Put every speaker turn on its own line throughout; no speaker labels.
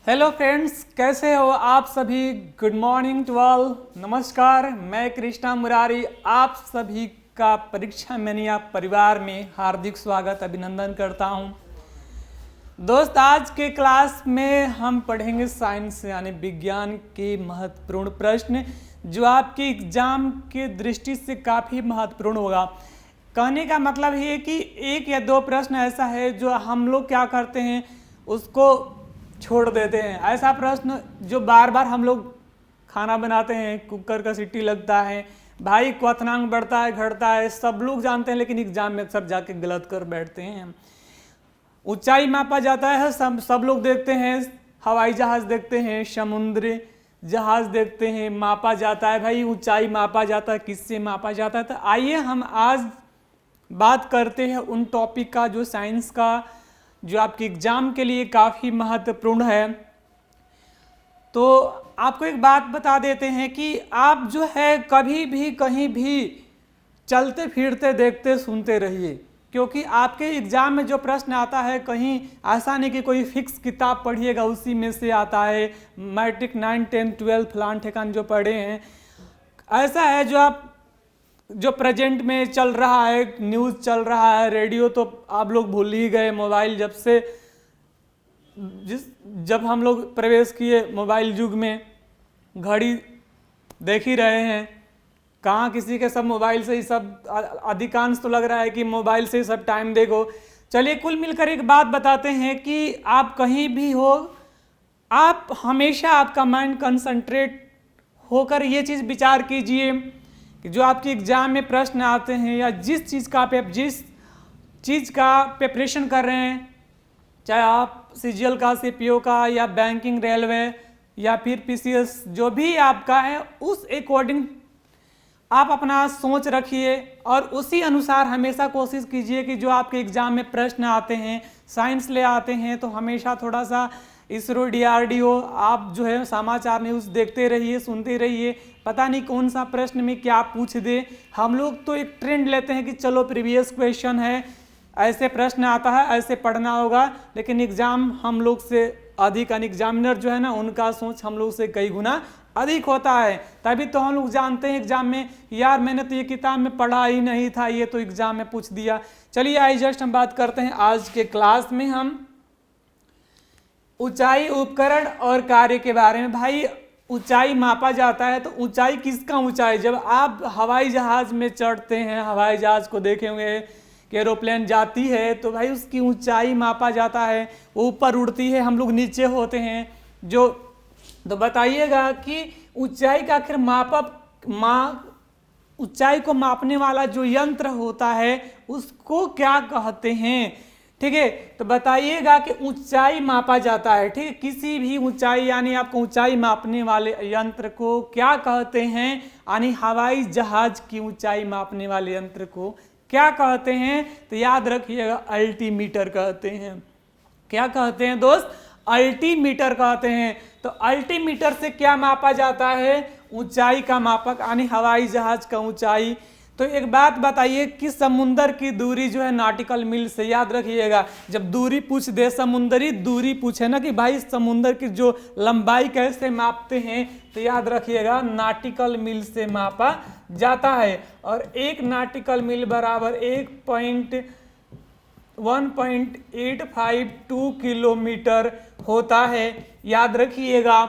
Hello friends, कैसे हो आप सभी। Good morning to all. नमस्कार, मैं कृष्णा मुरारी आप सभी का परीक्षा मैनिया परिवार में हार्दिक स्वागत अभिनंदन करता हूं। दोस्त, आज के क्लास में हम पढ़ेंगे साइंस यानी विज्ञान के महत्वपूर्ण प्रश्न जो आपके एग्जाम के दृष्टि से काफ़ी महत्वपूर्ण होगा। कहने का मतलब ये है कि एक या दो प्रश्न ऐसा है जो हम लोग क्या करते हैं, उसको छोड़ देते हैं। ऐसा प्रश्न जो बार बार हम लोग खाना बनाते हैं, कुकर का सीटी लगता है, भाई क्वथनांक बढ़ता है घटता है, सब लोग जानते हैं, लेकिन एग्जाम में अक्सर जाके गलत कर बैठते हैं। ऊंचाई मापा जाता है, सब लोग देखते हैं, हवाई जहाज देखते हैं, समुद्री जहाज देखते हैं, मापा जाता है। भाई ऊंचाई मापा जाता है, किससे मापा जाता है? तो आइए हम आज बात करते हैं उन टॉपिक का जो साइंस का, जो आपके एग्जाम के लिए काफ़ी महत्वपूर्ण है। तो आपको एक बात बता देते हैं कि आप जो है कभी भी कहीं भी चलते फिरते देखते सुनते रहिए, क्योंकि आपके एग्जाम में जो प्रश्न आता है कहीं ऐसा नहीं कि कोई फिक्स किताब पढ़िएगा उसी में से आता है। मैट्रिक 9, 10, 12 फलान ठेकान जो पढ़े हैं, ऐसा है जो प्रेजेंट में चल रहा है, न्यूज़ चल रहा है, रेडियो तो आप लोग भूल ही गए। मोबाइल जब हम लोग प्रवेश किए मोबाइल युग में, घड़ी देख ही रहे हैं, कहाँ किसी के सब मोबाइल से ही सब, अधिकांश तो लग रहा है कि मोबाइल से ही सब टाइम देखो। चलिए, कुल मिलकर एक बात बताते हैं कि आप कहीं भी हो, आप हमेशा आपका माइंड कंसंट्रेट होकर ये चीज़ विचार कीजिए कि जो आपके एग्जाम में प्रश्न आते हैं या जिस चीज़ का प्रिपरेशन कर रहे हैं, चाहे आप सीजीएल का, सीपीओ का, या बैंकिंग, रेलवे, या फिर पीसीएस, जो भी आपका है, उस अकॉर्डिंग आप अपना सोच रखिए और उसी अनुसार हमेशा कोशिश कीजिए कि जो आपके एग्जाम में प्रश्न आते हैं, साइंस ले आते हैं, तो हमेशा थोड़ा सा इसरो, डीआरडीओ, आप जो है समाचार न्यूज़ देखते रहिए, सुनते रहिए। पता नहीं कौन सा प्रश्न में क्या पूछ दे। हम लोग तो एक ट्रेंड लेते हैं कि चलो प्रीवियस क्वेश्चन है, ऐसे प्रश्न आता है, ऐसे पढ़ना होगा, लेकिन एग्जाम हम लोग से अधिक, एग्जामिनर जो है ना, उनका सोच हम लोग से कई गुना अधिक होता है। तभी तो हम लोग जानते हैं एग्जाम में, यार मैंने तो ये किताब में पढ़ा ही नहीं था, ये तो एग्जाम में पूछ दिया। चलिए आई जस्ट हम बात करते हैं आज के क्लास में हम ऊंचाई, उपकरण और कार्य के बारे में। भाई ऊंचाई मापा जाता है, तो ऊंचाई किसका ऊंचाई? जब आप हवाई जहाज में चढ़ते हैं, हवाई जहाज को देखे होंगे कि एरोप्लेन जाती है, तो भाई उसकी ऊंचाई मापा जाता है। वो ऊपर उड़ती है, हम लोग नीचे होते हैं। तो बताइएगा कि ऊंचाई का आखिर ऊंचाई को मापने वाला जो यंत्र होता है उसको क्या कहते हैं? ठीक है, तो बताइएगा कि ऊंचाई मापा जाता है, ठीक है, किसी भी ऊंचाई, यानी आपको ऊंचाई मापने वाले यंत्र को क्या कहते हैं? यानी हवाई जहाज की ऊंचाई मापने वाले यंत्र को क्या कहते हैं? तो याद रखिएगा, अल्टीमीटर कहते हैं। क्या कहते हैं दोस्त? अल्टीमीटर कहते हैं। तो अल्टीमीटर से क्या मापा जाता है? ऊंचाई का मापक, यानी हवाई जहाज का ऊंचाई। तो एक बात बताइए कि समुंदर की दूरी जो है नॉटिकल मील से, याद रखिएगा, जब दूरी पूछ दे, समुंदरी दूरी पूछे ना कि भाई समुंदर की जो लंबाई कैसे मापते हैं, तो याद रखिएगा नॉटिकल मील से मापा जाता है। और एक नॉटिकल मील बराबर 1.852 किलोमीटर होता है, याद रखिएगा।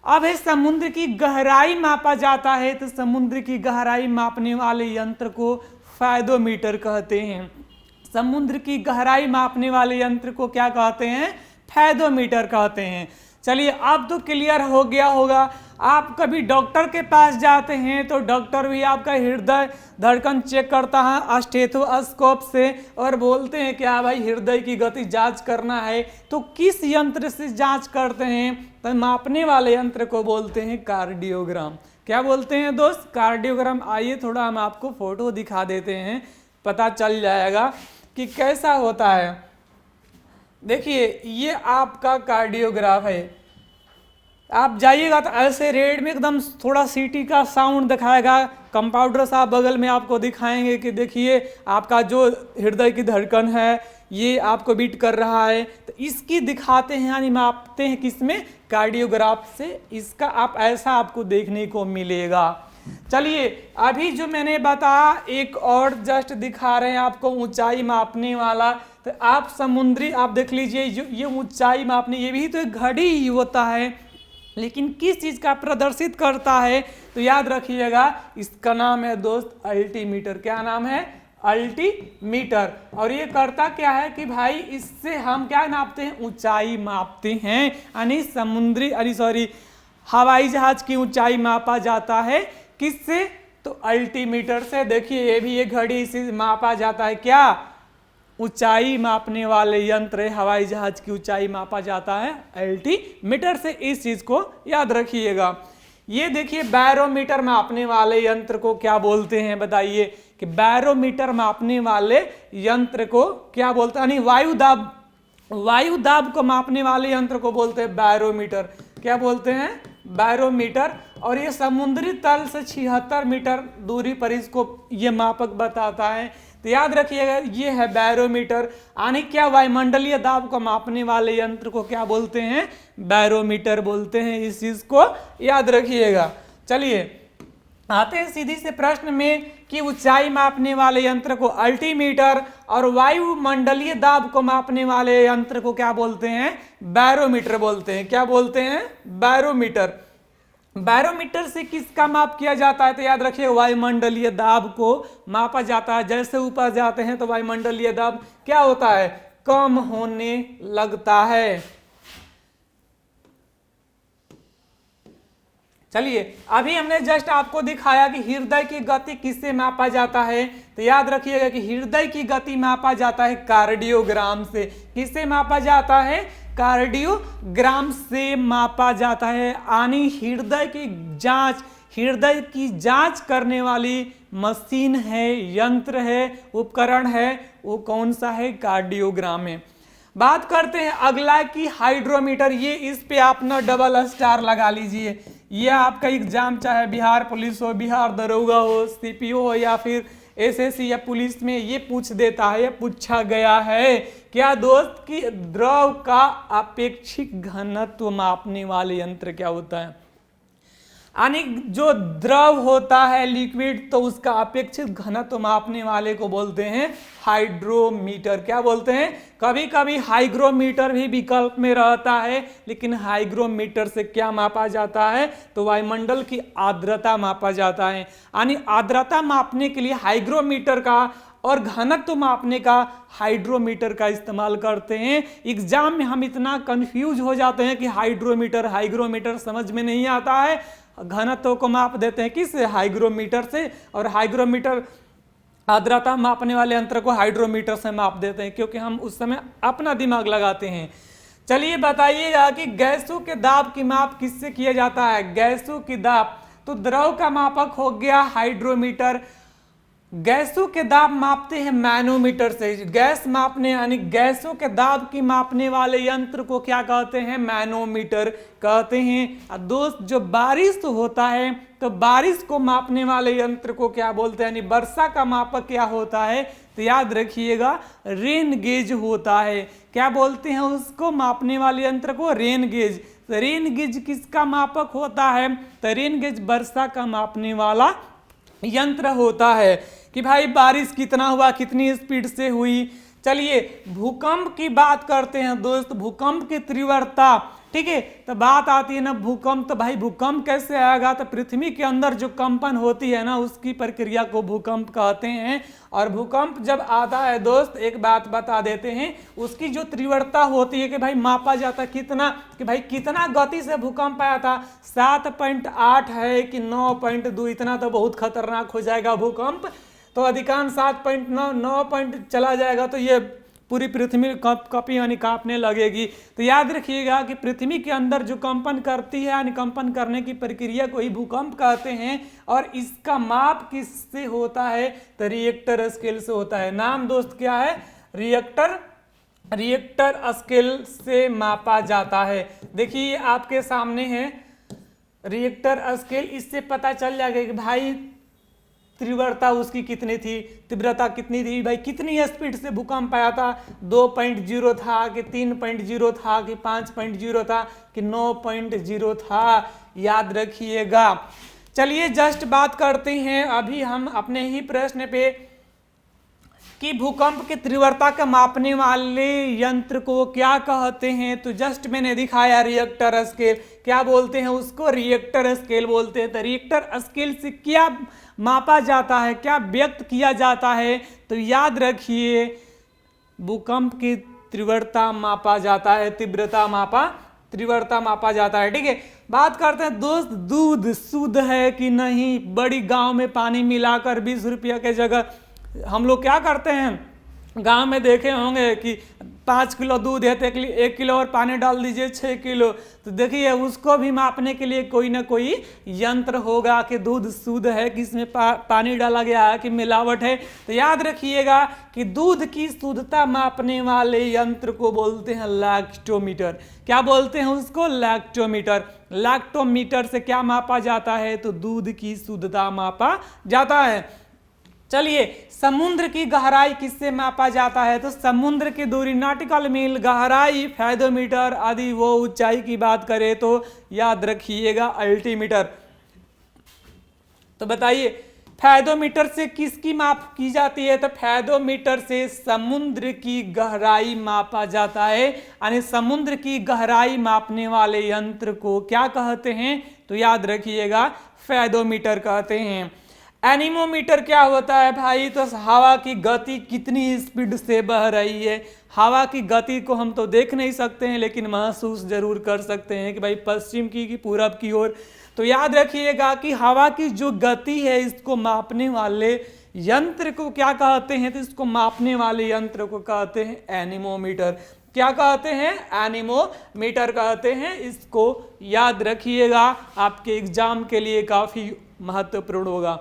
अब है समुद्र की गहराई मापा जाता है, तो समुद्र की गहराई मापने वाले यंत्र को फैदोमीटर कहते हैं। समुद्र की गहराई मापने वाले यंत्र को क्या कहते हैं? फैदोमीटर कहते हैं। चलिए, अब तो क्लियर हो गया होगा। आप कभी डॉक्टर के पास जाते हैं तो डॉक्टर भी आपका हृदय धड़कन चेक करता है स्टेथोस्कोप से, और बोलते हैं कि हाँ भाई हृदय की गति जांच करना है, तो किस यंत्र से जांच करते हैं? तो मापने वाले यंत्र को बोलते हैं कार्डियोग्राम। क्या बोलते हैं दोस्त? कार्डियोग्राम। आइए थोड़ा हम आपको फोटो दिखा देते हैं, पता चल जाएगा कि कैसा होता है। देखिए, ये आपका कार्डियोग्राफ है। आप जाइएगा तो ऐसे रेड में एकदम थोड़ा सीटी का साउंड दिखाएगा। कंपाउंडर साहब बगल में आपको दिखाएंगे कि देखिए आपका जो हृदय की धड़कन है ये आपको बीट कर रहा है। तो इसकी दिखाते हैं यानी मापते हैं किसमें, कार्डियोग्राफ से। इसका आप ऐसा आपको देखने को मिलेगा। चलिए अभी जो मैंने बताया एक और जस्ट दिखा रहे हैं आपको ऊंचाई मापने वाला। तो आप समुद्री आप देख लीजिए, ये ऊंचाई मापने, ये भी तो एक घड़ी ही होता है, लेकिन किस चीज का प्रदर्शित करता है, तो याद रखिएगा इसका नाम है दोस्त अल्टीमीटर। क्या नाम है, अल्टीमीटर। और ये करता क्या है कि भाई इससे हम क्या नापते हैं, ऊंचाई मापते हैं, यानी समुद्री हवाई जहाज की ऊंचाई मापा जाता है किससे, तो अल्टीमीटर से। देखिए ये भी एक घड़ी से मापा जाता है, क्या, ऊंचाई मापने वाले यंत्र हवाई जहाज की ऊंचाई मापा जाता है अल्टीमीटर से। इस चीज को याद रखिएगा। ये देखिए बैरोमीटर मापने वाले यंत्र को क्या बोलते हैं, बताइए कि बैरोमीटर मापने वाले यंत्र को क्या बोलते हैं, यानी वायु दाब को मापने वाले यंत्र को बोलते हैं बैरोमीटर। क्या बोलते हैं, बैरोमीटर। और ये समुद्री तल से 76 मीटर दूरी पर इसको ये मापक बताता है। तो याद रखिएगा ये है बैरोमीटर, यानी क्या, वायुमंडलीय दाब को मापने वाले यंत्र को क्या बोलते हैं, बैरोमीटर बोलते हैं। इस चीज को याद रखिएगा। चलिए आते हैं सीधी से प्रश्न में कि ऊंचाई मापने वाले यंत्र को अल्टीमीटर और वायुमंडलीय दाब को मापने वाले यंत्र को क्या बोलते हैं, बैरोमीटर बोलते हैं। क्या बोलते हैं, बैरोमीटर। बैरोमीटर से किसका माप किया जाता है, तो याद रखिए वायुमंडलीय दाब को मापा जाता है। जैसे ऊपर जाते हैं तो वायुमंडलीय दाब क्या होता है, कम होने लगता है। चलिए अभी हमने जस्ट आपको दिखाया कि हृदय की गति किससे मापा जाता है, तो याद रखिएगा कि हृदय की गति मापा जाता है कार्डियोग्राम से। किससे मापा जाता है, कार्डियोग्राम से मापा जाता है। यानी हृदय की जांच करने वाली मशीन है, यंत्र है, उपकरण है, वो कौन सा है, कार्डियोग्राम है। बात करते हैं अगला की हाइड्रोमीटर। ये इस पे आप ना डबल स्टार लगा लीजिए। ये आपका एग्जाम चाहे बिहार पुलिस हो, बिहार दरोगा हो, सीपीओ हो या फिर एसएससी या पुलिस में ये पूछ देता है, ये पूछा गया है क्या दोस्त कि द्रव का अपेक्षित घनत्व मापने वाले यंत्र क्या होता है। यानी जो द्रव होता है लिक्विड, तो उसका अपेक्षित घनत्व मापने वाले को बोलते हैं हाइड्रोमीटर। क्या बोलते हैं, कभी कभी हाइग्रोमीटर भी विकल्प में रहता है, लेकिन हाइग्रोमीटर से क्या मापा जाता है, तो वायुमंडल की आर्द्रता मापा जाता है। यानी आर्द्रता मापने के लिए हाइग्रोमीटर का और घनत्व मापने का हाइड्रोमीटर का इस्तेमाल करते हैं। एग्जाम में हम इतना कंफ्यूज हो जाते हैं कि हाइग्रोमीटर समझ में नहीं आता है। घनत्व को माप देते हैं किस, हाइग्रोमीटर से, और हाइग्रोमीटर आर्द्रता मापने वाले यंत्र को हाइड्रोमीटर से माप देते हैं, क्योंकि हम उस समय अपना दिमाग लगाते हैं। चलिए बताइएगा कि गैसों के दाब की माप किससे किया जाता है, गैसों की दाब, तो द्रव का मापक हो गया हाइड्रोमीटर। गैसों के दाब मापते हैं मैनोमीटर से। गैस मापने यानी गैसों के दाब की मापने वाले यंत्र को क्या कहते हैं, मैनोमीटर कहते हैं। दोस्त जो बारिश होता है, तो बारिश को मापने वाले यंत्र को क्या बोलते हैं, यानी वर्षा का मापक क्या होता है, तो याद रखिएगा रेन गेज होता है। क्या बोलते हैं उसको, मापने वाले यंत्र को, रेन गेज। तो रेन गेज किसका मापक होता है, तो रेन गेज वर्षा का मापने वाला यंत्र होता है कि भाई बारिश कितना हुआ, कितनी स्पीड से हुई। चलिए भूकंप की बात करते हैं दोस्त, भूकंप की तीव्रता, ठीक है। तो बात आती है ना भूकंप, तो भाई भूकंप कैसे आएगा, तो पृथ्वी के अंदर जो कंपन होती है ना, उसकी प्रक्रिया को भूकंप कहते हैं। और भूकंप जब आता है दोस्त, एक बात बता देते हैं, उसकी जो तीव्रता होती है कि भाई मापा जाता कितना, कि भाई कितना गति से भूकंप आया था, 7.8 है कि 9.2, इतना तो बहुत खतरनाक हो जाएगा भूकंप। तो अधिकांश 7.9 9 चला जाएगा तो ये पूरी पृथ्वी कपी यानी कांपने लगेगी। तो याद रखिएगा कि पृथ्वी के अंदर जो कंपन करती है, यानी कंपन करने की प्रक्रिया को ही भूकंप कहते हैं। और इसका माप किससे होता है, तो रिएक्टर स्केल से होता है। नाम दोस्त क्या है, रिएक्टर स्केल से मापा जाता है। देखिए आपके सामने है रिएक्टर स्केल, इससे पता चल जाएगा कि भाई तीव्रता उसकी कितनी थी, तीव्रता कितनी थी भाई, कितनी स्पीड से भूकंप आया था, 2.0 था कि 3.0 था कि 5.0 था कि 9.0 था, याद रखिएगा। चलिए जस्ट बात करते हैं अभी हम अपने ही प्रश्न पे कि भूकंप की तीव्रता का मापने वाले यंत्र को क्या कहते हैं। तो जस्ट मैंने दिखाया रिएक्टर स्केल, क्या बोलते हैं उसको, रिएक्टर स्केल बोलते हैं। तो रिएक्टर स्केल से क्या मापा जाता है, क्या व्यक्त किया जाता है, तो याद रखिए भूकंप की तीव्रता मापा जाता है, तीव्रता मापा जाता है। ठीक है, बात करते हैं दोस्त, दूध शुद्ध है कि नहीं। बड़ी गांव में पानी मिलाकर 20 रुपया के जगह हम लोग क्या करते हैं, गांव में देखे होंगे कि 5 किलो दूध है तो 1 किलो और पानी डाल दीजिए 6 किलो। तो देखिए उसको भी मापने के लिए कोई ना कोई यंत्र होगा कि दूध शुद्ध है कि इसमें पानी डाला गया है कि मिलावट है। तो याद रखिएगा कि दूध की शुद्धता मापने वाले यंत्र को बोलते हैं लैक्टोमीटर। क्या बोलते हैं उसको, लैक्टोमीटर। लैक्टोमीटर से क्या मापा जाता है, तो दूध की शुद्धता मापा जाता है। चलिए समुद्र की गहराई किससे मापा जाता है, तो समुद्र की दूरी नॉटिकल मील, गहराई फैथोमीटर आदि, वो ऊंचाई की बात करें तो याद रखिएगा अल्टीमीटर। तो बताइए फैथोमीटर से किसकी माप की जाती है, तो फैथोमीटर से समुद्र की गहराई मापा जाता है। यानी समुद्र की गहराई मापने वाले यंत्र को क्या कहते हैं, तो याद रखिएगा फैथोमीटर कहते हैं। एनीमोमीटर क्या होता है भाई, तो हवा की गति कितनी स्पीड से बह रही है। हवा की गति को हम तो देख नहीं सकते हैं लेकिन महसूस जरूर कर सकते हैं कि भाई पश्चिम की कि पूरब की ओर। तो याद रखिएगा कि हवा की जो गति है इसको मापने वाले यंत्र को क्या कहते हैं, तो इसको मापने वाले यंत्र को कहते हैं एनीमोमीटर। क्या कहते हैं, एनीमोमीटर कहते हैं। इसको याद रखिएगा, आपके एग्जाम के लिए काफी महत्वपूर्ण होगा।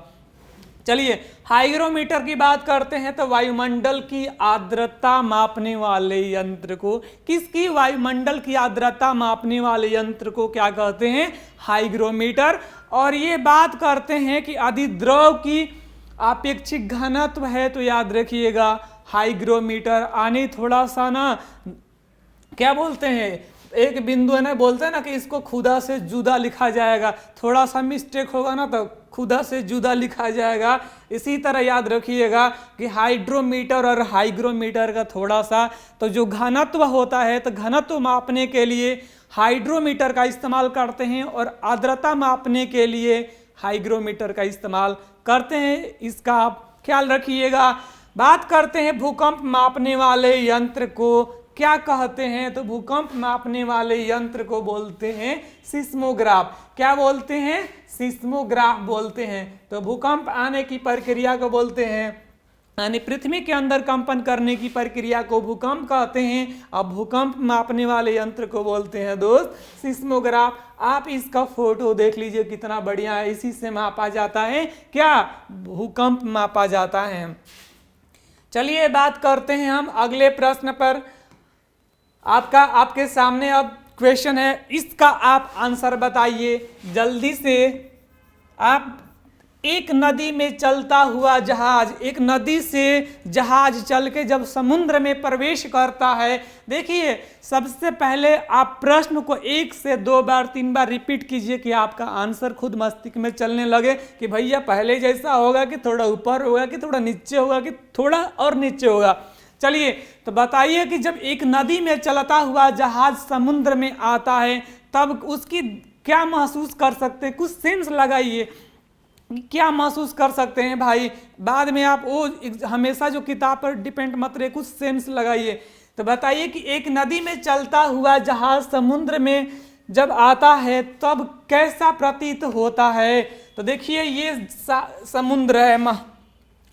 चलिए हाइग्रोमीटर की बात करते हैं, तो वायुमंडल की आर्द्रता मापने वाले यंत्र को, किसकी, वायुमंडल की आर्द्रता मापने वाले यंत्र को क्या कहते हैं, हाइग्रोमीटर। और ये बात करते हैं कि अधिद्रव की आपेक्षिक घनत्व है, तो याद रखिएगा हाइग्रोमीटर। आने थोड़ा सा ना क्या बोलते हैं, एक बिंदु है ना, बोलते हैं ना कि इसको खुदा से जुदा लिखा जाएगा, थोड़ा सा मिस्टेक होगा ना तो खुदा से जुदा लिखा जाएगा। इसी तरह याद रखिएगा कि हाइड्रोमीटर और हाइग्रोमीटर का थोड़ा सा, तो जो घनत्व होता है तो घनत्व मापने के लिए हाइड्रोमीटर का इस्तेमाल करते हैं और आर्द्रता मापने के लिए हाइग्रोमीटर का इस्तेमाल करते हैं। इसका आप ख्याल रखिएगा। बात करते हैं भूकंप मापने वाले यंत्र को क्या कहते हैं, तो भूकंप मापने वाले यंत्र को बोलते हैं सिस्मोग्राफ। क्या बोलते हैं, सिस्मोग्राफ बोलते हैं। तो भूकंप आने की प्रक्रिया को बोलते हैं, यानी पृथ्वी के अंदर कंपन करने की प्रक्रिया को भूकंप कहते हैं। अब भूकंप मापने वाले यंत्र को बोलते हैं दोस्त सिस्मोग्राफ। आप इसका फोटो देख लीजिए कितना बढ़िया है, इसी से मापा जाता है, क्या, भूकंप मापा जाता है। चलिए बात करते हैं हम अगले प्रश्न पर। आपके सामने अब क्वेश्चन है, इसका आप आंसर बताइए जल्दी से। आप एक नदी में चलता हुआ जहाज, एक नदी से जहाज चल के जब समुद्र में प्रवेश करता है, देखिए सबसे पहले आप प्रश्न को 1 से 2 बार 3 बार रिपीट कीजिए कि आपका आंसर खुद मस्तिष्क में चलने लगे कि भैया पहले जैसा होगा कि थोड़ा ऊपर होगा कि थोड़ा नीचे होगा कि थोड़ा और नीचे होगा। चलिए तो बताइए कि जब एक नदी में चलता हुआ जहाज समुद्र में आता है तब उसकी क्या महसूस कर सकते हैं, कुछ सेंस लगाइए, क्या महसूस कर सकते हैं भाई। बाद में आप वो हमेशा जो किताब पर डिपेंड मत रहे, कुछ सेंस लगाइए। तो बताइए कि एक नदी में चलता हुआ जहाज समुद्र में जब आता है तब कैसा प्रतीत होता है। तो देखिए ये समुद्र है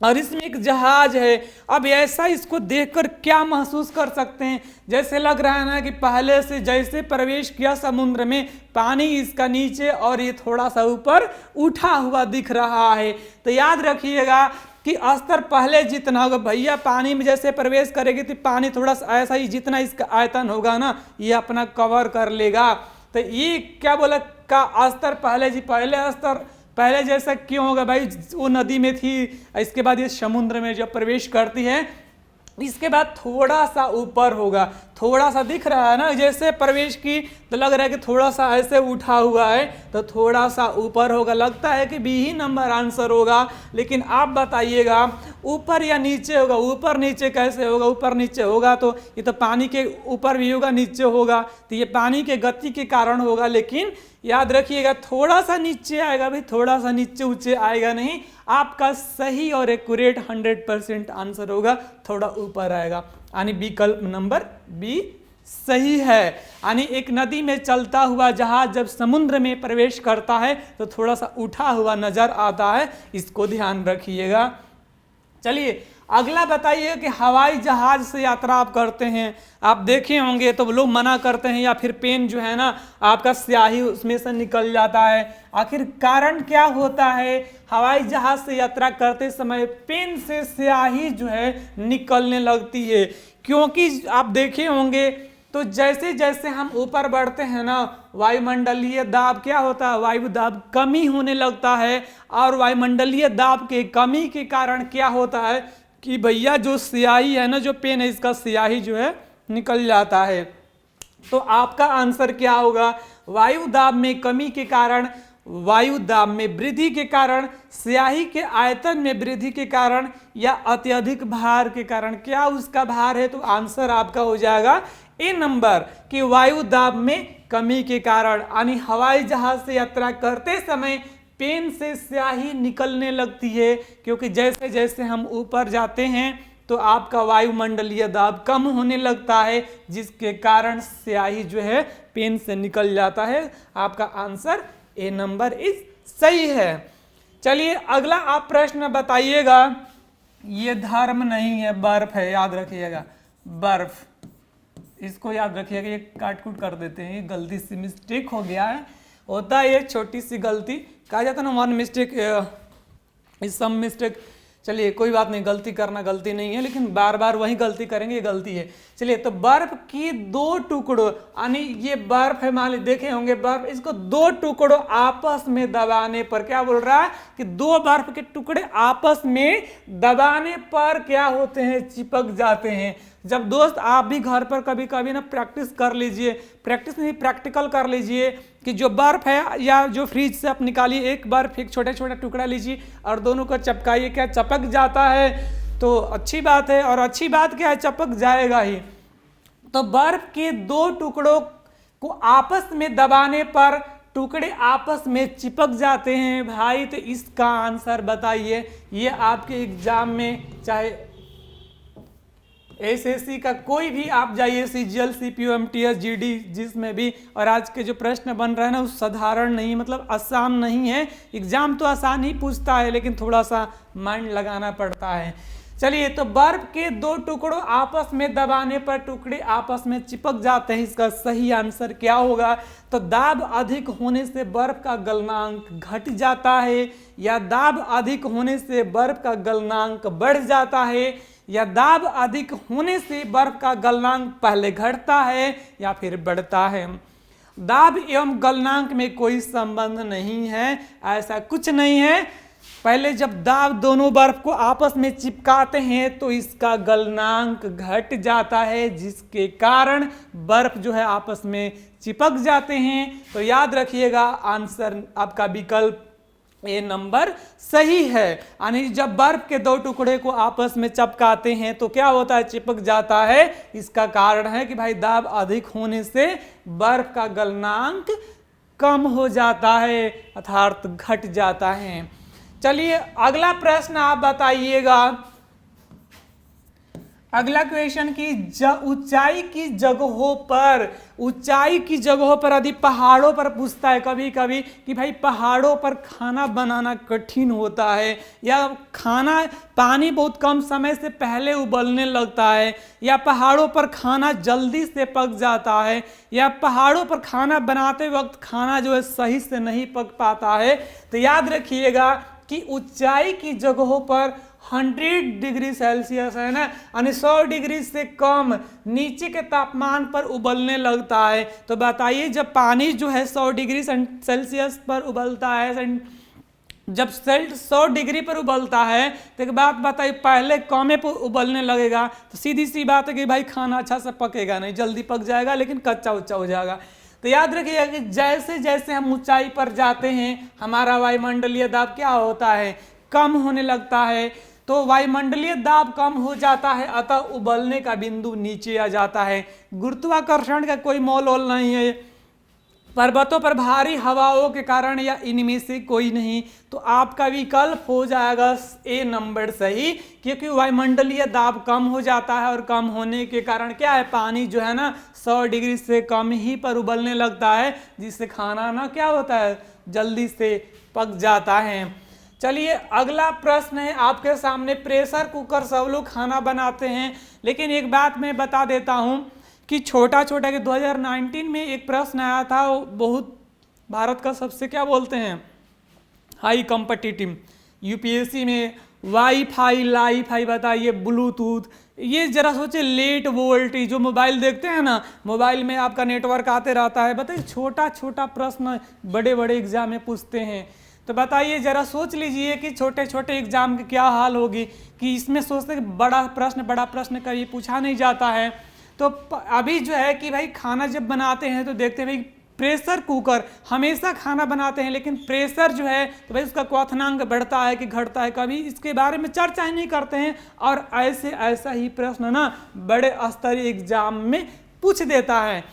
और इसमें एक जहाज है। अब ऐसा इसको देखकर क्या महसूस कर सकते हैं, जैसे लग रहा है ना कि पहले से जैसे प्रवेश किया समुद्र में, पानी इसका नीचे और ये थोड़ा सा ऊपर उठा हुआ दिख रहा है। तो याद रखिएगा कि स्तर पहले जितना होगा, भैया पानी में जैसे प्रवेश करेगी तो पानी थोड़ा सा ऐसा ही जितना इसका आयतन होगा ना ये अपना कवर कर लेगा। तो ये क्या बोला का स्तर पहले स्तर पहले जैसा क्यों होगा भाई, वो नदी में थी, इसके बाद ये समुद्र में जब प्रवेश करती है इसके बाद थोड़ा सा ऊपर होगा। थोड़ा सा दिख रहा है ना, जैसे प्रवेश की तो लग रहा है कि थोड़ा सा ऐसे उठा हुआ है, तो थोड़ा सा ऊपर होगा। लगता है कि बी ही नंबर आंसर होगा, लेकिन आप बताइएगा ऊपर या नीचे होगा। ऊपर नीचे कैसे होगा, ऊपर नीचे होगा तो ये तो पानी के ऊपर भी होगा नीचे होगा, तो ये पानी के गति के कारण होगा। लेकिन याद रखिएगा थोड़ा सा नीचे आएगा भाई, थोड़ा सा नीचे ऊंचे आएगा नहीं। आपका सही और एक्यूरेट 100% आंसर होगा थोड़ा ऊपर आएगा, यानी विकल्प नंबर बी सही है। यानी एक नदी में चलता हुआ जहाज जब समुद्र में प्रवेश करता है तो थोड़ा सा उठा हुआ नजर आता है, इसको ध्यान रखिएगा। चलिए अगला बताइए कि हवाई जहाज से यात्रा आप करते हैं, आप देखे होंगे तो लोग मना करते हैं, या फिर पेन जो है ना आपका स्याही उसमें से निकल जाता है। आखिर कारण क्या होता है, हवाई जहाज से यात्रा करते समय पेन से स्याही जो है निकलने लगती है? क्योंकि आप देखे होंगे तो जैसे जैसे हम ऊपर बढ़ते हैं ना, वायुमंडलीय दाब क्या होता है, वायु दाब कमी होने लगता है। और वायुमंडलीय दाब के कमी के कारण क्या होता है कि भैया जो स्याही है ना, जो पेन है, इसका स्याही जो है निकल जाता है। तो आपका आंसर क्या होगा, वायु दाब में कमी के कारण, वायु दाब में वृद्धि के कारण, स्याही के आयतन में वृद्धि के कारण, या अत्यधिक भार के कारण। क्या उसका भार है, तो आंसर आपका हो जाएगा ए नंबर कि वायु दाब में कमी के कारण। यानी हवाई जहाज से यात्रा करते समय पेन से स्याही निकलने लगती है, क्योंकि जैसे जैसे हम ऊपर जाते हैं तो आपका वायुमंडलीय दाब कम होने लगता है, जिसके कारण स्याही जो है पेन से निकल जाता है। आपका आंसर ए नंबर इज सही है। चलिए अगला आप प्रश्न बताइएगा। ये धर्म नहीं है, बर्फ है, याद रखिएगा बर्फ, इसको याद रखिएगा। ये काट कूट कर देते हैं, ये गलती से मिस्टेक हो गया है, होता है ये छोटी सी गलती, कहा जाता है ना one mistake is some mistake. चलिए कोई बात नहीं, गलती करना गलती नहीं है, लेकिन बार बार वही गलती करेंगे, ये गलती है। चलिए तो बर्फ की दो टुकड़ों, यानी ये बर्फ है, मान लीजिए देखे होंगे बर्फ, इसको दो टुकड़ों आपस में दबाने पर, क्या बोल रहा है कि दो बर्फ के टुकड़े आपस में दबाने पर क्या होते हैं, चिपक जाते हैं। जब दोस्त आप भी घर पर कभी कभी ना प्रैक्टिस कर लीजिए, प्रैक्टिस नहीं प्रैक्टिकल कर लीजिए कि जो बर्फ है या जो फ्रिज से आप निकालिए एक बर्फ, एक छोटा छोटा टुकड़ा लीजिए और दोनों को चपकाइए, क्या चपक जाता है? तो अच्छी बात है, और अच्छी बात क्या है, चपक जाएगा ही। तो बर्फ के दो टुकड़ों को आपस में दबाने पर टुकड़े आपस में चिपक जाते हैं भाई। तो इसका आंसर बताइए। ये आपके एग्जाम में चाहे एसएससी का कोई भी आप जाइए, सीजीएल, सीपीयू, एमटीएस, जीडी, जिसमें भी, और आज के जो प्रश्न बन रहे हैं ना वो साधारण नहीं, मतलब आसान नहीं है। एग्जाम तो आसान ही पूछता है, लेकिन थोड़ा सा माइंड लगाना पड़ता है। चलिए तो बर्फ के दो टुकड़ों आपस में दबाने पर टुकड़े आपस में चिपक जाते हैं, इसका सही आंसर क्या होगा? तो दाब अधिक होने से बर्फ का गलनांक घट जाता है, या दाब अधिक होने से बर्फ का गलनांक बढ़ जाता है, या दाब अधिक होने से बर्फ का गलनांक पहले घटता है या फिर बढ़ता है। दाब एवं गलनांक में कोई संबंध नहीं है, ऐसा कुछ नहीं है। पहले जब दाब दोनों बर्फ को आपस में चिपकाते हैं तो इसका गलनांक घट जाता है, जिसके कारण बर्फ जो है आपस में चिपक जाते हैं। तो याद रखिएगा आंसर आपका विकल्प ए नंबर सही है। यानी जब बर्फ के दो टुकड़े को आपस में चिपकाते हैं तो क्या होता है, चिपक जाता है। इसका कारण है कि भाई दाब अधिक होने से बर्फ का गलनांक कम हो जाता है, अर्थात घट जाता है। चलिए अगला प्रश्न आप बताइएगा। अगला क्वेश्चन की ऊंचाई की जगहों पर यदि पहाड़ों पर पूछता है कभी कभी कि भाई पहाड़ों पर खाना बनाना कठिन होता है, या खाना पानी बहुत कम समय से पहले उबलने लगता है, या पहाड़ों पर खाना जल्दी से पक जाता है, या पहाड़ों पर खाना बनाते वक्त खाना जो है सही से नहीं पक पाता है। तो याद रखिएगा कि ऊंचाई की जगहों पर 100 डिग्री सेल्सियस है ना, यानी 100 डिग्री से कम नीचे के तापमान पर उबलने लगता है। तो बताइए जब पानी जो है 100 डिग्री सेल्सियस पर उबलता है, जब सेल्ट 100 डिग्री पर उबलता है तो एक बात बताइए, पहले कमे पर उबलने लगेगा तो सीधी सी बात है कि भाई खाना अच्छा से पकेगा नहीं, जल्दी पक जाएगा लेकिन कच्चा उच्चा हो जाएगा। तो याद रखिएगा कि जैसे जैसे हम ऊंचाई पर जाते हैं हमारा वायुमंडलीय दाब क्या होता है, कम होने लगता है। तो वायुमंडलीय दाब कम हो जाता है, अतः उबलने का बिंदु नीचे आ जाता है। गुरुत्वाकर्षण का कोई मोल ओल नहीं है, पर्वतों पर भारी हवाओं के कारण या इनमें से कोई नहीं। तो आपका विकल्प हो जाएगा ए नंबर सही, क्योंकि वायुमंडलीय दाब कम हो जाता है और कम होने के कारण क्या है, पानी जो है ना 100 डिग्री से कम ही पर उबलने लगता है, जिससे खाना ना क्या होता है, जल्दी से पक जाता है। चलिए अगला प्रश्न है आपके सामने। प्रेशर कुकर सब लोग खाना बनाते हैं, लेकिन एक बात मैं बता देता हूं कि छोटा छोटा कि 2019 में एक प्रश्न आया था, वो बहुत भारत का सबसे क्या बोलते हैं हाई कॉम्पिटिटिव, यूपीएससी में वाईफाई लाईफाई बताइए, ब्लूटूथ, ये जरा सोचे लेट वोल्टेज, जो मोबाइल देखते हैं ना, मोबाइल में आपका नेटवर्क आते रहता है, बताइए छोटा छोटा प्रश्न बड़े बड़े एग्जाम में पूछते हैं। तो बताइए जरा सोच लीजिए कि छोटे छोटे एग्जाम की क्या हाल होगी, कि इसमें सोचते कि बड़ा प्रश्न कभी पूछा नहीं जाता है। तो अभी जो है कि भाई खाना जब बनाते हैं तो देखते हैं भाई प्रेशर कुकर हमेशा खाना बनाते हैं, लेकिन प्रेशर जो है तो भाई उसका क्वथनांक बढ़ता है कि घटता है, कभी इसके बारे में चर्चा ही नहीं करते हैं। और ऐसा ही प्रश्न ना बड़े स्तरीय एग्जाम में पूछ देता है।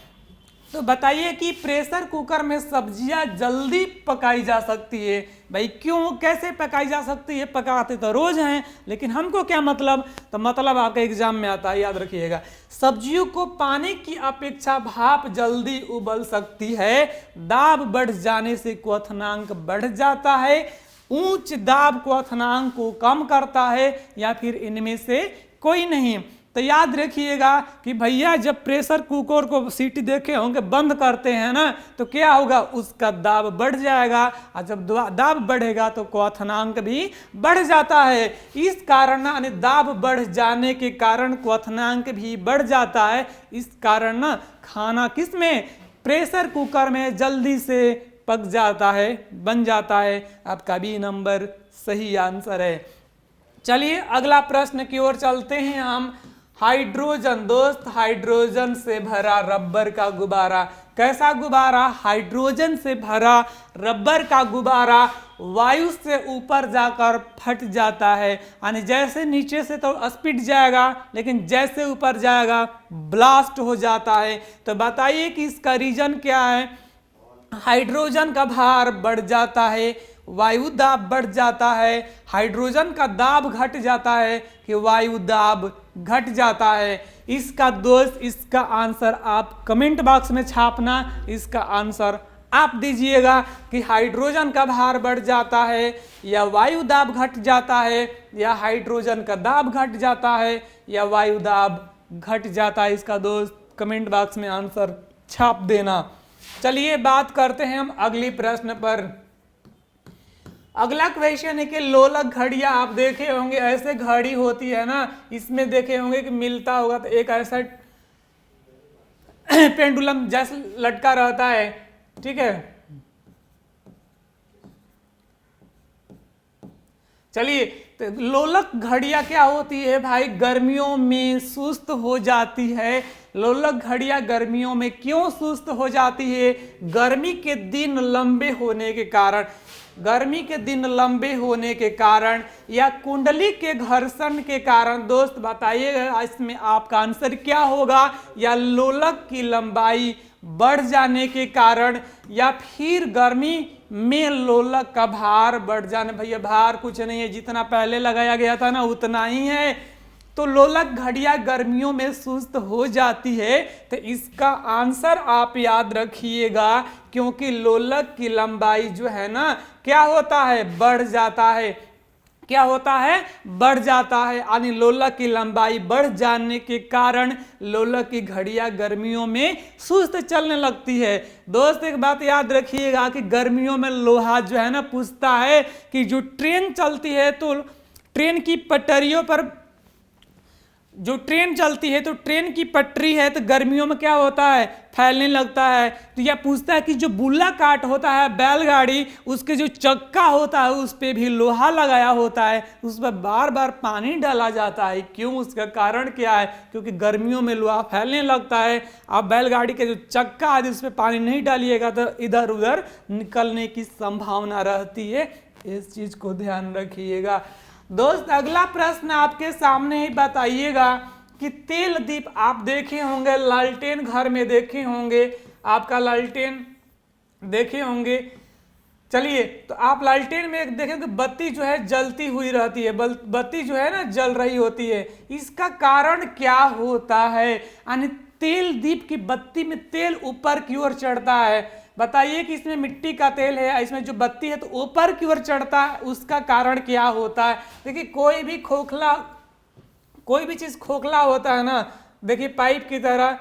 तो बताइए कि प्रेशर कुकर में सब्जियां जल्दी पकाई जा सकती है, भाई क्यों, कैसे पकाई जा सकती है, पकाते तो रोज हैं, लेकिन हमको क्या मतलब, तो मतलब आपका एग्जाम में आता है, याद रखिएगा। सब्जियों को पानी की अपेक्षा भाप जल्दी उबल सकती है, दाब बढ़ जाने से क्वथनांक बढ़ जाता है, उच्च दाब क्वथनांक को कम करता है, या फिर इनमें से कोई नहीं। तो याद रखिएगा कि भैया जब प्रेशर कुकर को सीटी देखे होंगे बंद करते हैं ना, तो क्या होगा, उसका दाब बढ़ जाएगा, और जब दाब बढ़ेगा तो क्वथनांक भी बढ़ जाता है। इस कारण ना दाब बढ़ जाने के कारण क्वथनांक भी बढ़ जाता है। इस कारण ना खाना किस में, प्रेशर कुकर में जल्दी से पक जाता है, बन जाता है। आपका बी नंबर सही आंसर है। चलिए अगला प्रश्न की ओर चलते हैं हम। हाइड्रोजन, दोस्त हाइड्रोजन से भरा रबर का गुब्बारा, कैसा गुब्बारा, हाइड्रोजन से भरा रबर का गुब्बारा वायु से ऊपर जाकर फट जाता है, यानी जैसे नीचे से तो स्पीड जाएगा, लेकिन जैसे ऊपर जाएगा ब्लास्ट हो जाता है। तो बताइए कि इसका रीजन क्या है। हाइड्रोजन का भार बढ़ जाता है, वायु दाब बढ़ जाता है, हाइड्रोजन का दाब घट जाता है कि वायु दाब घट जाता है। इसका दोस्त, इसका आंसर आप कमेंट बॉक्स में छापना, इसका आंसर आप दीजिएगा कि हाइड्रोजन का भार बढ़ जाता है, या वायु दाब घट जाता है, या हाइड्रोजन का दाब घट जाता है, या वायु दाब घट जाता है। इसका दोस्त कमेंट बॉक्स में आंसर छाप देना। चलिए बात करते हैं हम अगली प्रश्न पर। अगला क्वेश्चन है कि लोलक घड़ियां आप देखे होंगे, ऐसे घड़ी होती है ना, इसमें देखे होंगे कि मिलता होगा तो एक ऐसा पेंडुलम जैसे लटका रहता है, ठीक है। चलिए तो लोलक घड़ियां क्या होती है भाई, गर्मियों में सुस्त हो जाती है। लोलक घड़ियां गर्मियों में क्यों सुस्त हो जाती है, गर्मी के दिन लंबे होने के कारण, गर्मी के दिन लंबे होने के कारण, या कुंडली के घर्षण के कारण। दोस्त बताइएगा इसमें आपका आंसर क्या होगा, या लोलक की लंबाई बढ़ जाने के कारण, या फिर गर्मी में लोलक का भार बढ़ जाने। भैया भार कुछ नहीं है, जितना पहले लगाया गया था ना उतना ही है। तो लोलक घड़ियां गर्मियों में सुस्त हो जाती है, तो इसका आंसर आप याद रखिएगा, क्योंकि लोलक की लंबाई जो है ना क्या होता है, बढ़ जाता है। क्या होता है, बढ़ जाता है, यानी लोलक की लंबाई बढ़ जाने के कारण लोलक की घड़ियां गर्मियों में सुस्त चलने लगती है। दोस्त एक बात याद रखिएगा कि गर्मियों में लोहा जो है ना पूछता है कि जो ट्रेन चलती है तो ट्रेन की पटरियों पर जो ट्रेन चलती है तो ट्रेन की पटरी है तो गर्मियों में क्या होता है, फैलने लगता है। तो यह पूछता है कि जो बुल्ला काट होता है बैलगाड़ी, उसके जो चक्का होता है उस पर भी लोहा लगाया होता है, उस पर बार बार पानी डाला जाता है। क्यों, उसका कारण क्या है? क्योंकि गर्मियों में लोहा फैलने लगता है। अब बैलगाड़ी के जो चक्का आदि उस पर पानी नहीं डालिएगा तो इधर उधर निकलने की संभावना रहती है। इस चीज को ध्यान रखिएगा। दोस्त अगला प्रश्न आपके सामने ही बताइएगा कि तेल दीप आप देखे होंगे, लालटेन घर में देखे होंगे, आपका लालटेन देखे होंगे। चलिए, तो आप लालटेन में देखेंगे बत्ती जो है जलती हुई रहती है, बत्ती जो है ना जल रही होती है। इसका कारण क्या होता है? यानी तेल दीप की बत्ती में तेल ऊपर की ओर चढ़ता है। बताइए कि इसमें मिट्टी का तेल है, इसमें जो बत्ती है तो ऊपर की ओर चढ़ता है, उसका कारण क्या होता है? देखिए कोई भी चीज खोखला होता है ना, देखिए पाइप की तरह,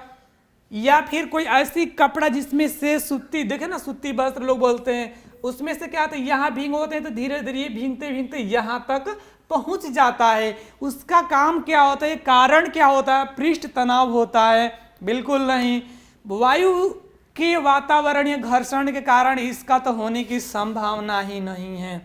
या फिर कोई ऐसी कपड़ा जिसमें से सूती, देखे ना सूती वस्त्र लोग बोलते हैं, उसमें से क्या होता है यहाँ भींगोते हैं तो धीरे धीरे भींगते भींगते यहाँ तक पहुंच जाता है। उसका काम क्या होता है, कारण क्या होता है? पृष्ठ तनाव होता है? बिल्कुल नहीं। वायु के वातावरणीय घर्षण के कारण इसका तो होने की संभावना ही नहीं है।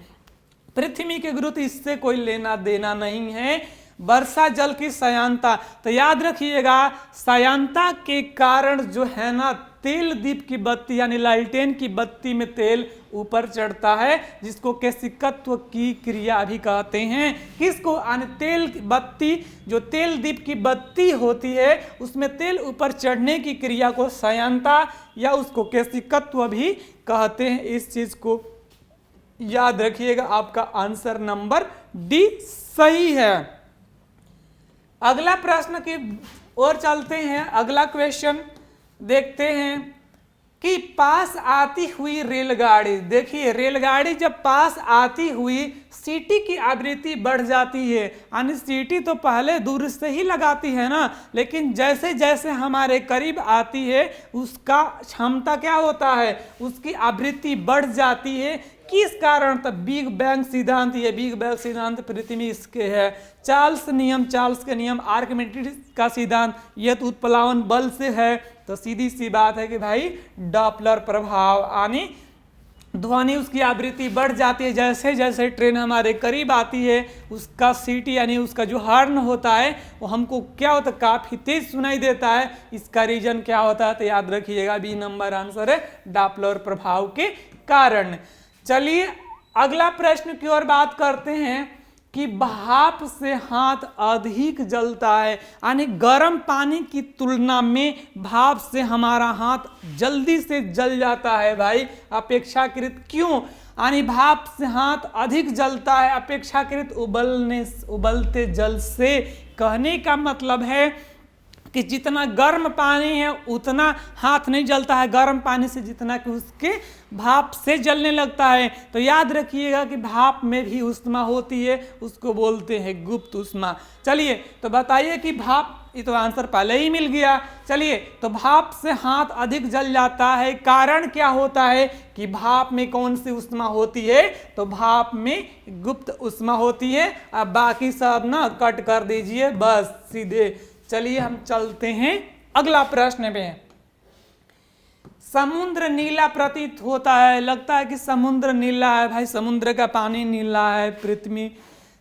पृथ्वी के गुरुत्व इससे कोई लेना देना नहीं है। वर्षा जल की सयांता, तो याद रखिएगा सयांता के कारण जो है ना तेल दीप की बत्ती यानी लालटेन की बत्ती में तेल ऊपर चढ़ता है, जिसको केशिकत्व की क्रिया भी कहते हैं। किसको? तेल बत्ती, जो तेल दीप की बत्ती होती है उसमें तेल ऊपर चढ़ने की क्रिया को सयांता या उसको केशिकत्व भी कहते हैं। इस चीज को याद रखिएगा। आपका आंसर नंबर डी सही है। अगला प्रश्न की ओर चलते हैं। अगला क्वेश्चन देखते हैं कि पास आती हुई रेलगाड़ी, देखिए रेलगाड़ी जब पास आती हुई सीटी की आवृत्ति बढ़ जाती है, यानी सीटी तो पहले दूर से ही लगाती है ना, लेकिन जैसे जैसे हमारे करीब आती है उसका क्षमता क्या होता है, उसकी आवृत्ति बढ़ जाती है। किस कारण? तब बिग बैंग सिद्धांत, ये बिग बैंग सिद्धांत पृथ्वी इसके है। चार्ल्स के नियम, आर्किमिडीज का सिद्धांत, यह तो उत्प्लावन बल से है। तो सीधी सी बात है कि भाई डॉपलर प्रभाव, यानी ध्वनि उसकी आवृत्ति बढ़ जाती है जैसे जैसे ट्रेन हमारे करीब आती है, उसका सीटी यानी उसका जो हॉर्न होता है वो हमको क्या होता है, काफी तेज सुनाई देता है। इसका रीजन क्या होता है? तो याद रखिएगा बी नंबर आंसर है, डॉपलर प्रभाव के कारण। चलिए अगला प्रश्न की ओर बात करते हैं कि भाप से हाथ अधिक जलता है, यानी गर्म पानी की तुलना में भाप से हमारा हाथ जल्दी से जल जाता है भाई, अपेक्षाकृत। क्यों? यानी भाप से हाथ अधिक जलता है अपेक्षाकृत उबलते जल से। कहने का मतलब है कि जितना गर्म पानी है उतना हाथ नहीं जलता है, गर्म पानी से जितना कि उसके भाप से जलने लगता है। तो याद रखिएगा कि भाप में भी ऊष्मा होती है, उसको बोलते हैं गुप्त ऊष्मा। चलिए तो बताइए कि भाप, ये तो आंसर पहले ही मिल गया। चलिए तो भाप से हाथ अधिक जल जाता है, कारण क्या होता है कि भाप में कौन सी ऊष्मा होती है? तो भाप में गुप्त ऊष्मा होती है। अब बाकी सब ना कट कर दीजिए बस सीधे। चलिए हम चलते हैं अगला प्रश्न पे। समुद्र नीला प्रतीत होता है, लगता है कि समुद्र नीला है भाई, समुद्र का पानी नीला है पृथ्वी।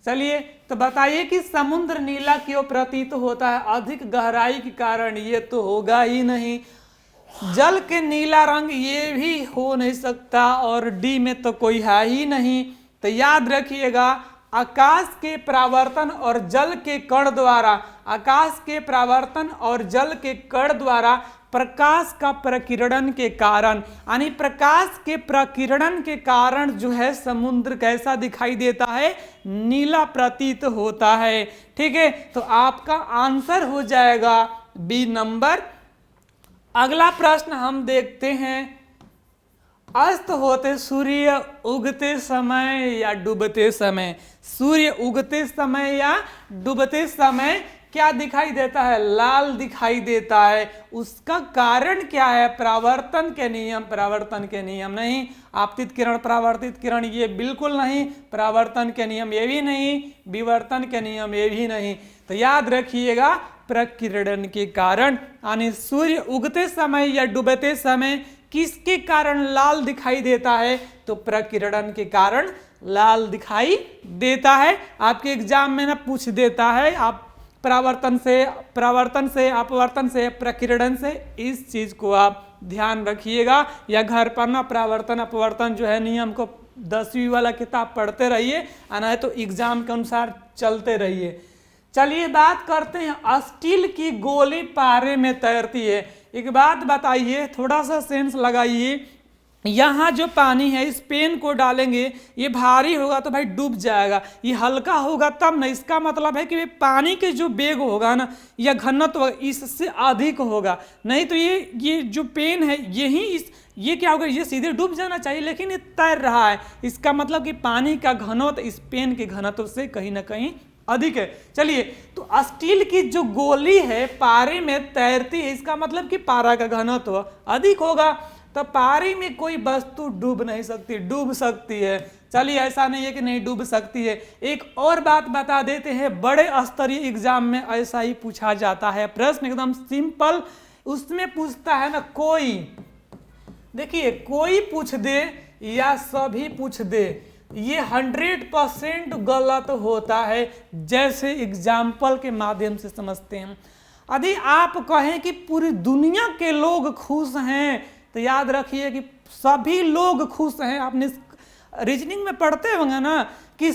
चलिए तो बताइए कि समुद्र नीला क्यों प्रतीत होता है? अधिक गहराई के कारण? ये तो होगा ही नहीं। जल के नीला रंग ये भी हो नहीं सकता, और डी में तो कोई है ही नहीं। तो याद रखिएगा आकाश के परावर्तन और जल के कण द्वारा, आकाश के परावर्तन और जल के कण द्वारा प्रकाश का प्रकीर्णन के कारण, यानी प्रकाश के प्रकीर्णन के कारण जो है समुद्र कैसा दिखाई देता है? नीला प्रतीत होता है। ठीक है, तो आपका आंसर हो जाएगा बी नंबर। अगला प्रश्न हम देखते हैं, अस्त होते सूर्य उगते समय या डूबते समय? सूर्य उगते समय या डूबते समय क्या दिखाई देता है? लाल दिखाई देता है। उसका कारण क्या है? परावर्तन के नियम। परावर्तन के नियम नहीं, आपतित किरण परावर्तित किरण ये बिल्कुल नहीं, परावर्तन के नियम ये भी नहीं, विवर्तन के नियम ये भी नहीं। तो याद रखिएगा, प्रकिरण के कारण, यानी सूर्य उगते समय या डूबते समय किसके कारण लाल दिखाई देता है? तो प्रकिरण के कारण लाल दिखाई देता है। आपके एग्जाम में ना पूछ देता है, आप परावर्तन से, अपवर्तन से, प्रकिरण से, इस चीज को आप ध्यान रखिएगा। या घर पर ना परावर्तन अपवर्तन जो है नियम को 10वीं वाला किताब पढ़ते रहिए, नहीं तो एग्जाम के अनुसार चलते रहिए। चलिए बात करते हैं, स्टील की गोली पारे में तैरती है। एक बात बताइए, थोड़ा सा सेंस लगाइए, यहाँ जो पानी है इस पेन को डालेंगे, ये भारी होगा तो भाई डूब जाएगा, ये हल्का होगा तब ना। इसका मतलब है कि पानी के जो वेग होगा ना या घनत्व इससे अधिक होगा, नहीं तो ये जो पेन है ये क्या होगा, ये सीधे डूब जाना चाहिए, लेकिन ये तैर रहा है। इसका मतलब कि पानी का घनत्व इस पेन के घनत्व से कहीं ना कहीं अधिक है। चलिए, तो स्टील की जो गोली है पारे में तैरती है, इसका मतलब कि पारा का घनत्व अधिक होगा। तो पारी में कोई वस्तु डूब नहीं सकती, डूब सकती है। चलिए, ऐसा नहीं है कि नहीं डूब सकती है। एक और बात बता देते हैं, बड़े स्तरीय एग्जाम में ऐसा ही पूछा जाता है प्रश्न, एकदम सिंपल। उसमें पूछता है ना कोई, देखिए कोई पूछ दे या सभी पूछ दे, ये 100% गलत होता है। जैसे एग्जाम्पल के माध्यम से समझते हैं, यदि आप कहें कि पूरी दुनिया के लोग खुश हैं, तो याद रखिए कि सभी लोग खुश हैं। आपने रीजनिंग में पढ़ते होंगे ना कि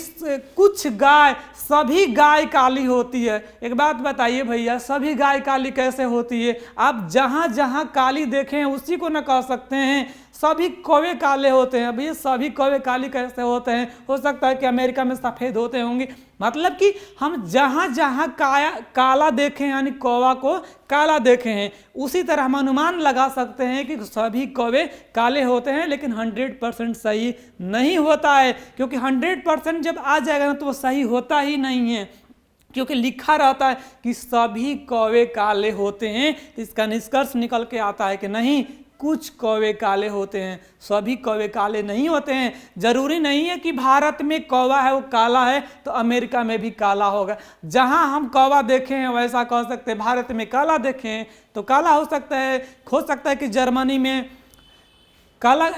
कुछ गाय, सभी गाय काली होती है। एक बात बताइए भैया, सभी गाय काली कैसे होती है? आप जहाँ जहाँ काली देखें उसी को न कह सकते हैं सभी कौवे काले होते हैं। भैया सभी कौवे काली कैसे होते हैं? हो सकता है कि अमेरिका में सफ़ेद होते होंगे। मतलब कि हम जहाँ जहाँ काला देखें, यानी कौवा को काला देखे हैं, उसी तरह हम अनुमान लगा सकते हैं कि सभी कौवे काले होते हैं। लेकिन 100% सही नहीं होता है, क्योंकि 100% जब आ जाएगा ना तो वो सही होता ही नहीं है, क्योंकि लिखा रहता है कि सभी कौवे काले होते हैं। तो इसका निष्कर्ष निकल के आता है कि नहीं, कुछ कौवे काले होते हैं, सभी कौवे काले नहीं होते हैं। जरूरी नहीं है कि भारत में कौवा है वो काला है तो अमेरिका में भी काला होगा। जहां हम कौवा देखे हैं वैसा कह सकते हैं, भारत में काला देखे हैं तो काला हो सकता है कि जर्मनी में काला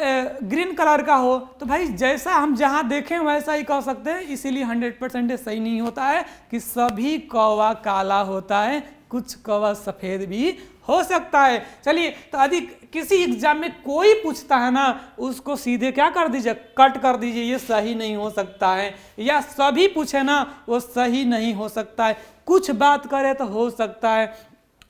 ग्रीन कलर का हो। तो भाई जैसा हम जहां देखें वैसा ही कह सकते हैं। इसीलिए 100% सही नहीं होता है कि सभी कौवा काला होता है, कुछ कौवा सफ़ेद भी हो सकता है। चलिए, तो यदि किसी एग्जाम में कोई पूछता है ना, उसको सीधे क्या कर दीजिए, कट कर दीजिए, ये सही नहीं हो सकता है। या सभी पूछे ना, वो सही नहीं हो सकता है। कुछ बात करे तो हो सकता है।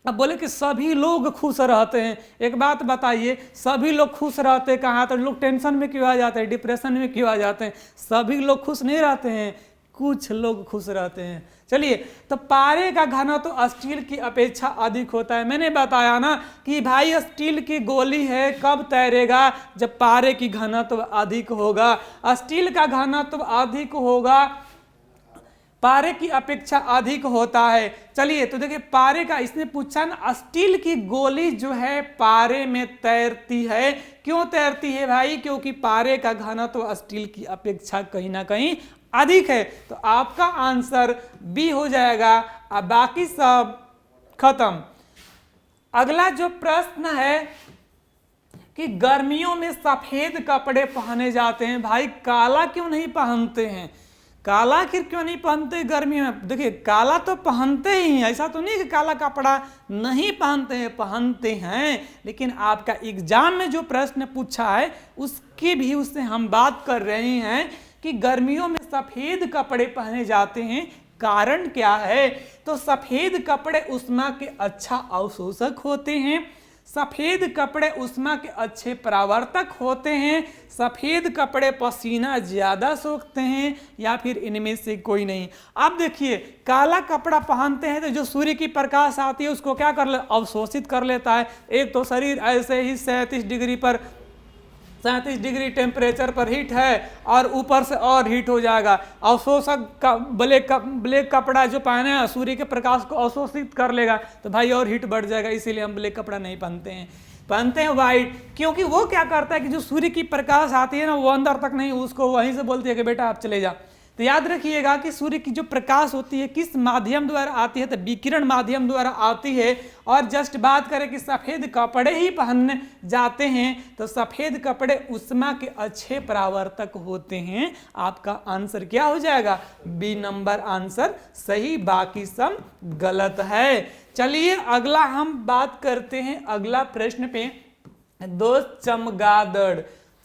अब बोले कि सभी लोग खुश रहते हैं, एक बात बताइए, सभी लोग खुश रहते कहाँ? तो लोग टेंशन में क्यों आ जाते हैं, डिप्रेशन में क्यों आ जाते हैं? सभी लोग खुश नहीं रहते हैं, कुछ लोग खुश रहते हैं। चलिए, तो पारे का घनत्व तो स्टील की अपेक्षा अधिक होता है। मैंने बताया ना कि भाई स्टील की गोली है, कब तैरेगा? जब पारे की घनत्व अधिक होगा। स्टील का घनत्व अधिक होगा, पारे की अपेक्षा अधिक होता है। चलिए, तो देखिए पारे का इसने पूछा ना, स्टील की गोली जो है पारे में तैरती है। क्यों तैरती है भाई? क्योंकि पारे का घनत्व स्टील की अपेक्षा कहीं ना कहीं अधिक है। तो आपका आंसर बी हो जाएगा। अब बाकी सब खत्म। अगला जो प्रश्न है कि गर्मियों में सफेद कपड़े पहने जाते हैं, भाई काला क्यों नहीं पहनते हैं? काला आखिर क्यों नहीं पहनते गर्मियों में? देखिए, काला तो पहनते ही हैं, ऐसा तो नहीं कि काला कपड़ा नहीं पहनते हैं, पहनते हैं। लेकिन आपका एग्जाम में जो प्रश्न पूछा है उससे हम बात कर रहे हैं कि गर्मियों में सफेद कपड़े पहने जाते हैं, कारण क्या है? तो सफेद कपड़े उष्मा के अच्छा अवशोषक होते हैं, सफेद कपड़े उष्मा के अच्छे परावर्तक होते हैं, सफेद कपड़े पसीना ज्यादा सोखते हैं, या फिर इनमें से कोई नहीं। अब देखिए, काला कपड़ा पहनते हैं तो जो सूर्य की प्रकाश आती है उसको क्या कर ले, अवशोषित कर लेता है। एक तो शरीर ऐसे ही 37 डिग्री पर 37 डिग्री टेम्परेचर पर हीट है और ऊपर से और हीट हो जाएगा। अवशोषक का ब्लैक कपड़ा जो पहने हैं सूर्य के प्रकाश को अवशोषित कर लेगा, तो भाई और हीट बढ़ जाएगा, इसीलिए हम ब्लैक कपड़ा नहीं पहनते हैं व्हाइट, क्योंकि वो क्या करता है कि जो सूर्य की प्रकाश आती है ना वो अंदर तक नहीं, उसको वहीं से बोलती है कि बेटा आप चले जा। तो याद रखिएगा कि सूर्य की जो प्रकाश होती है किस माध्यम द्वारा आती है, तो विकिरण माध्यम द्वारा आती है। और जस्ट बात करें कि सफ़ेद कपड़े ही पहनने जाते हैं, तो सफ़ेद कपड़े उष्मा के अच्छे परावर्तक होते हैं। आपका आंसर क्या हो जाएगा? बी नंबर आंसर सही, बाकी सब गलत है। चलिए अगला हम बात करते हैं अगला प्रश्न पे। दोस्त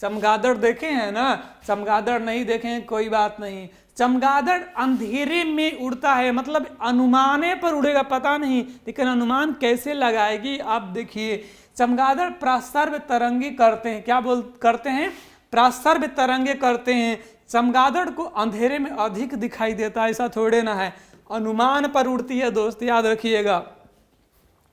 चमगादड़ देखे हैं ना? चमगादड़ नहीं देखे हैं कोई बात नहीं। चमगादड़ अंधेरे में उड़ता है, मतलब अनुमाने पर उड़ेगा, पता नहीं, लेकिन अनुमान कैसे लगाएगी आप देखिए। चमगादड़ प्रसर्व तरंगे करते हैं। क्या करते हैं? प्रसर्व तरंगे करते हैं। चमगादड़ को अंधेरे में अधिक दिखाई देता है, ऐसा थोड़े ना है, अनुमान पर उड़ती है दोस्त, याद रखिएगा।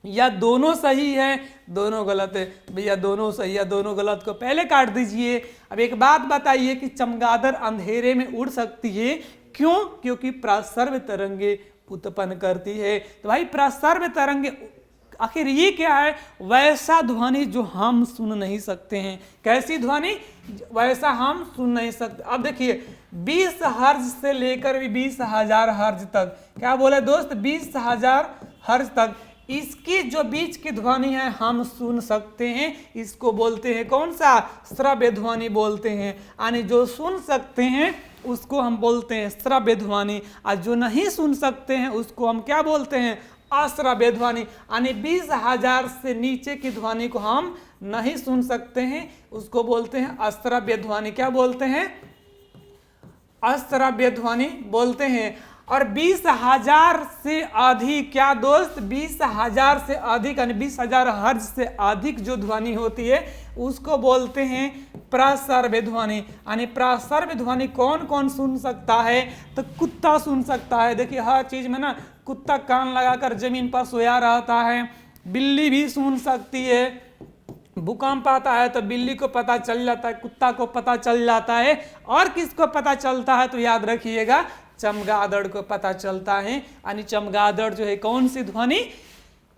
या दोनों सही है दोनों गलत है, भैया दोनों सही या दोनों गलत को पहले काट दीजिए। अब एक बात बताइए कि चमगादड़ अंधेरे में उड़ सकती है, क्यों? क्योंकि प्रसर्व तरंगे उत्पन्न करती है। तो भाई प्रसर्व तरंगे, आखिर ये क्या है? वैसा ध्वनि जो हम सुन नहीं सकते हैं। कैसी ध्वनि? वैसा हम सुन नहीं सकते। अब देखिए 20 हर्ज से लेकर 20,000 हर्ज तक, क्या बोले दोस्त? 20,000 हर्ज तक इसकी जो बीच की ध्वनि है हम सुन सकते हैं। इसको बोलते हैं कौन सा? श्रव्य ध्वनि बोलते हैं। यानी जो सुन सकते हैं उसको हम बोलते हैं श्रव्य ध्वनि, और जो नहीं सुन सकते हैं उसको हम क्या बोलते हैं? अश्रव्य ध्वनि। यानी 20,000 से नीचे की ध्वनि को हम नहीं सुन सकते हैं, उसको बोलते हैं अश्रव्य ध्वनि। क्या बोलते हैं? अश्रव्य ध्वनि बोलते हैं। और 20,000 से अधिक, क्या दोस्त? 20,000 से अधिक यानी 20,000 हर्ज से अधिक जो ध्वनि होती है उसको बोलते हैं प्रसर्व ध्वनि। यानी प्रसर्व ध्वनि कौन कौन सुन सकता है? तो कुत्ता सुन सकता है। देखिए हर चीज में ना कुत्ता कान लगाकर जमीन पर सोया रहता है। बिल्ली भी सुन सकती है। भूकंप आता है तो बिल्ली को पता चल जाता है, कुत्ता को पता चल जाता है। और किसको पता चलता है? तो याद रखिएगा चमगादड़ को पता चलता है। यानी चमगादड़ जो है कौन सी ध्वनि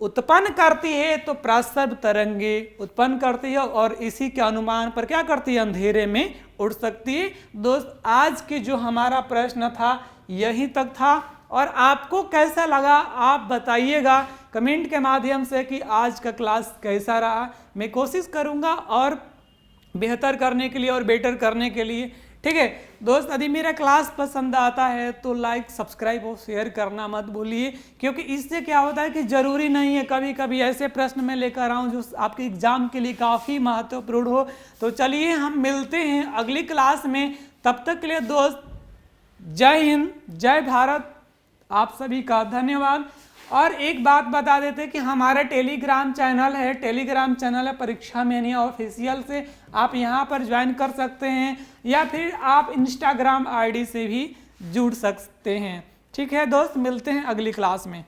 उत्पन्न करती है? तो प्रसर्व तरंगे उत्पन्न करती है, और इसी के अनुमान पर क्या करती है? अंधेरे में उड़ सकती है। दोस्त आज के जो हमारा प्रश्न था यहीं तक था, और आपको कैसा लगा आप बताइएगा कमेंट के माध्यम से कि आज का क्लास कैसा रहा। मैं कोशिश करूँगा और बेहतर करने के लिए और बेटर करने के लिए। ठीक है दोस्त, यदि मेरा क्लास पसंद आता है तो लाइक सब्सक्राइब और शेयर करना मत भूलिए, क्योंकि इससे क्या होता है कि ज़रूरी नहीं है कभी कभी ऐसे प्रश्न मैं लेकर आऊँ जो आपके एग्जाम के लिए काफ़ी महत्वपूर्ण हो। तो चलिए हम मिलते हैं अगली क्लास में, तब तक के लिए दोस्त जय हिंद जय भारत, आप सभी का धन्यवाद। और एक बात बता देते कि हमारा टेलीग्राम चैनल है परीक्षा मैनिया ऑफिशियल से, आप यहाँ पर ज्वाइन कर सकते हैं, या फिर आप इंस्टाग्राम आईडी से भी जुड़ सकते हैं। ठीक है दोस्त, मिलते हैं अगली क्लास में।